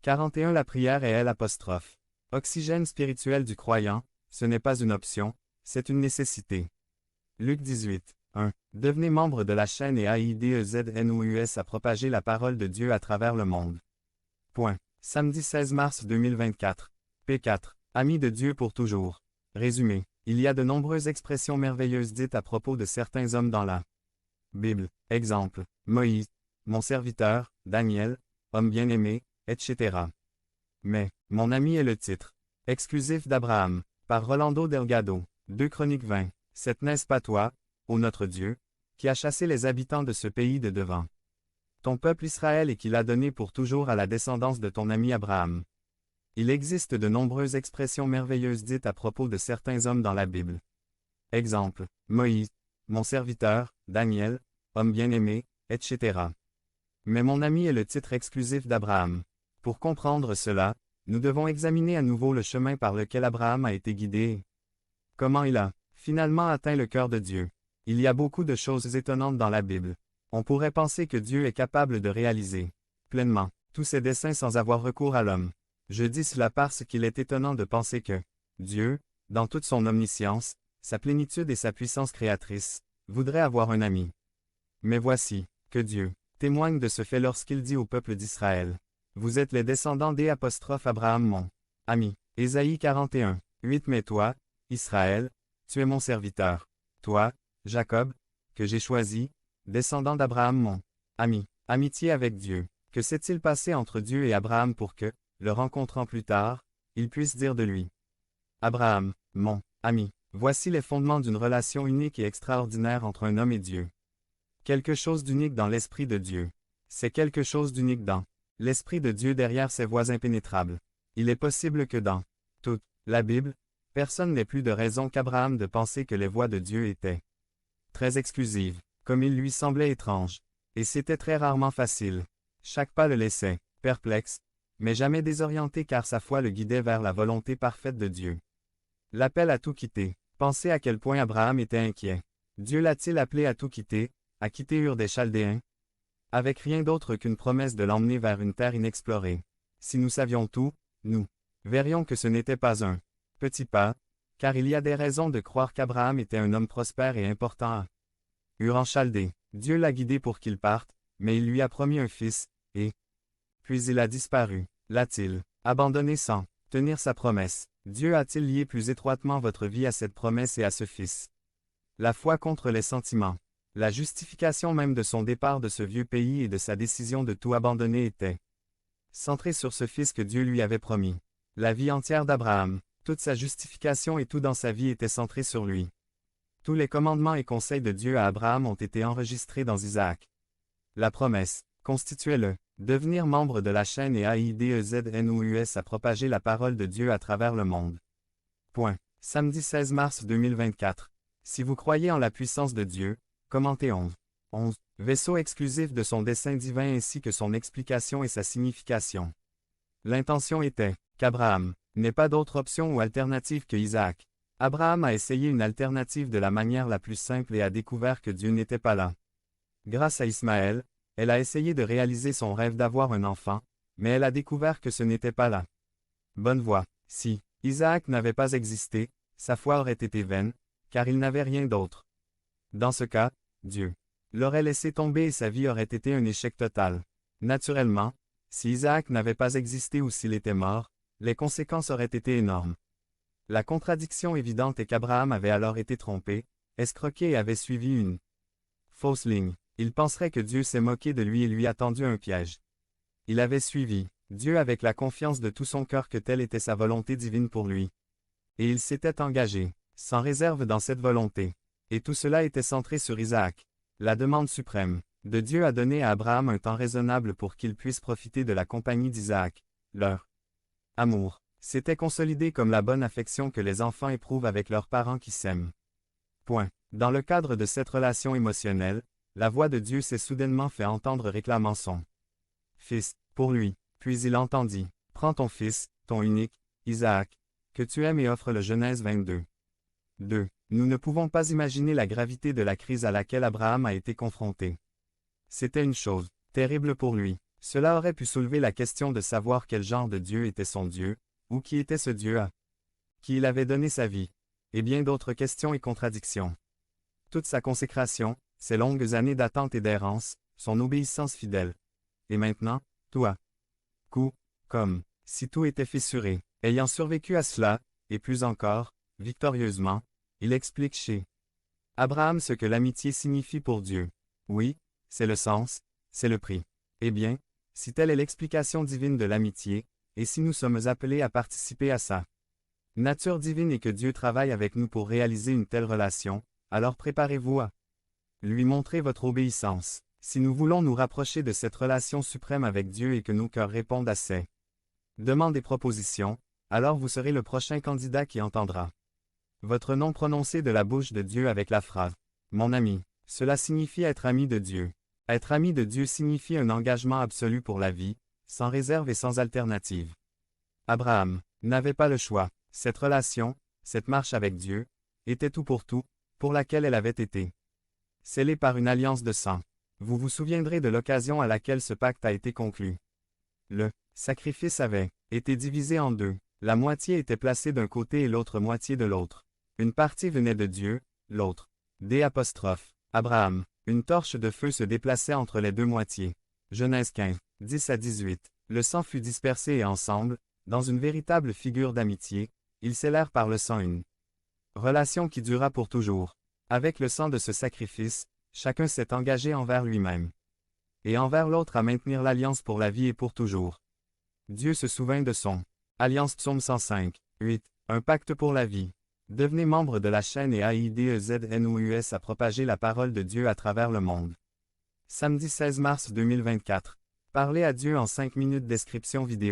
41 La prière est l'apostrophe. Oxygène spirituel du croyant, ce n'est pas une option, c'est une nécessité. Luc 18, 1. Devenez membre de la chaîne et AIDEZNOUS à propager la parole de Dieu à travers le monde. Point. Samedi 16 mars 2024. P4. Amis de Dieu pour toujours. Résumé. Il y a de nombreuses expressions merveilleuses dites à propos de certains hommes dans la Bible. Exemple. Moïse, mon serviteur, Daniel, homme bien-aimé, etc. Mais, mon ami est le titre. Exclusif d'Abraham, par Rolando Delgado. 2 Chroniques 20. C'est n'est-ce pas toi, ô notre Dieu, qui a chassé les habitants de ce pays de devant ton peuple Israël et qui l'a donné pour toujours à la descendance de ton ami Abraham. Il existe de nombreuses expressions merveilleuses dites à propos de certains hommes dans la Bible. Exemple. Moïse, mon serviteur, Daniel, homme bien-aimé, etc. Mais mon ami est le titre exclusif d'Abraham. Pour comprendre cela, nous devons examiner à nouveau le chemin par lequel Abraham a été guidé et comment il a finalement atteint le cœur de Dieu. Il y a beaucoup de choses étonnantes dans la Bible. On pourrait penser que Dieu est capable de réaliser pleinement tous ses desseins sans avoir recours à l'homme. Je dis cela parce qu'il est étonnant de penser que Dieu, dans toute son omniscience, sa plénitude et sa puissance créatrice, voudrait avoir un ami. Mais voici que Dieu témoigne de ce fait lorsqu'il dit au peuple d'Israël: Vous êtes les descendants d'Abraham mon ami. Ésaïe 41, 8 Mais toi, Israël, tu es mon serviteur. Toi, Jacob, que j'ai choisi, descendant d'Abraham mon ami. Amitié avec Dieu. Que s'est-il passé entre Dieu et Abraham pour que, le rencontrant plus tard, il puisse dire de lui: Abraham, mon ami. Voici les fondements d'une relation unique et extraordinaire entre un homme et Dieu. Quelque chose d'unique dans l'Esprit de Dieu. C'est quelque chose d'unique dans l'Esprit de Dieu derrière ses voies impénétrables. Il est possible que dans toute la Bible, personne n'ait plus de raison qu'Abraham de penser que les voies de Dieu étaient très exclusives, comme il lui semblait étrange. Et c'était très rarement facile. Chaque pas le laissait perplexe, mais jamais désorienté car sa foi le guidait vers la volonté parfaite de Dieu. L'appel à tout quitter. Pensez à quel point Abraham était inquiet. Dieu l'a-t-il appelé à tout quitter, à quitter Ur des Chaldéens? Avec rien d'autre qu'une promesse de l'emmener vers une terre inexplorée. Si nous savions tout, nous verrions que ce n'était pas un petit pas, car il y a des raisons de croire qu'Abraham était un homme prospère et important à Ur en Chaldée. Dieu l'a guidé pour qu'il parte, mais il lui a promis un fils, et puis il a disparu. L'a-t-il abandonné sans tenir sa promesse? Dieu a-t-il lié plus étroitement votre vie à cette promesse et à ce fils? La foi contre les sentiments. La justification même de son départ de ce vieux pays et de sa décision de tout abandonner était centrée sur ce fils que Dieu lui avait promis. La vie entière d'Abraham, toute sa justification et tout dans sa vie était centré sur lui. Tous les commandements et conseils de Dieu à Abraham ont été enregistrés dans Isaac. La promesse constituait le devenir membre de la chaîne et AIDEZNOUS à propager la parole de Dieu à travers le monde. Point. Samedi 16 mars 2024. Si vous croyez en la puissance de Dieu, commentez 11. 11. Vaisseau exclusif de son dessein divin ainsi que son explication et sa signification. L'intention était qu'Abraham n'ait pas d'autre option ou alternative que Isaac. Abraham a essayé une alternative de la manière la plus simple et a découvert que Dieu n'était pas là. Grâce à Ismaël, elle a essayé de réaliser son rêve d'avoir un enfant, mais elle a découvert que ce n'était pas la bonne voie. Si Isaac n'avait pas existé, sa foi aurait été vaine, car il n'avait rien d'autre. Dans ce cas, Dieu l'aurait laissé tomber et sa vie aurait été un échec total. Naturellement, si Isaac n'avait pas existé ou s'il était mort, les conséquences auraient été énormes. La contradiction évidente est qu'Abraham avait alors été trompé, escroqué et avait suivi une fausse ligne. Il penserait que Dieu s'est moqué de lui et lui a tendu un piège. Il avait suivi Dieu avec la confiance de tout son cœur que telle était sa volonté divine pour lui. Et il s'était engagé, sans réserve dans cette volonté. Et tout cela était centré sur Isaac. La demande suprême de Dieu a donné à Abraham un temps raisonnable pour qu'il puisse profiter de la compagnie d'Isaac. Leur amour s'était consolidé comme la bonne affection que les enfants éprouvent avec leurs parents qui s'aiment. Point. Dans le cadre de cette relation émotionnelle, la voix de Dieu s'est soudainement fait entendre réclamant son fils pour lui. Puis il entendit: Prends ton fils, ton unique, Isaac, que tu aimes et offre-le. Genèse 22. 2. Nous ne pouvons pas imaginer la gravité de la crise à laquelle Abraham a été confronté. C'était une chose terrible pour lui. Cela aurait pu soulever la question de savoir quel genre de Dieu était son Dieu, ou qui était ce Dieu à qui il avait donné sa vie, et bien d'autres questions et contradictions. Toute sa consécration, ses longues années d'attente et d'errance, son obéissance fidèle. Et maintenant, toi. Comme si tout était fissuré. Ayant survécu à cela, et plus encore, victorieusement, il explique chez Abraham ce que l'amitié signifie pour Dieu. Oui, c'est le sens, c'est le prix. Eh bien, si telle est l'explication divine de l'amitié, et si nous sommes appelés à participer à sa nature divine et que Dieu travaille avec nous pour réaliser une telle relation, alors préparez-vous à lui montrer votre obéissance. Si nous voulons nous rapprocher de cette relation suprême avec Dieu et que nos cœurs répondent à ses demandes et propositions, alors vous serez le prochain candidat qui entendra votre nom prononcé de la bouche de Dieu avec la phrase « Mon ami ». Cela signifie être ami de Dieu. Être ami de Dieu signifie un engagement absolu pour la vie, sans réserve et sans alternative. Abraham n'avait pas le choix. Cette relation, cette marche avec Dieu, était tout, pour laquelle elle avait été scellée par une alliance de sang. Vous vous souviendrez de l'occasion à laquelle ce pacte a été conclu. Le sacrifice avait été divisé en deux. La moitié était placée d'un côté et l'autre moitié de l'autre. Une partie venait de Dieu, l'autre Abraham. Une torche de feu se déplaçait entre les deux moitiés. Genèse 15, 10 à 18. Le sang fut dispersé et ensemble, dans une véritable figure d'amitié, ils scellèrent par le sang une relation qui dura pour toujours. Avec le sang de ce sacrifice, chacun s'est engagé envers lui-même et envers l'autre à maintenir l'alliance pour la vie et pour toujours. Dieu se souvint de son alliance. Psaume 105, 8. Un pacte pour la vie. Devenez membre de la chaîne et AIDEZNOUS à propager la parole de Dieu à travers le monde. Samedi 16 mars 2024. Parlez à Dieu en 5 minutes. Description vidéo.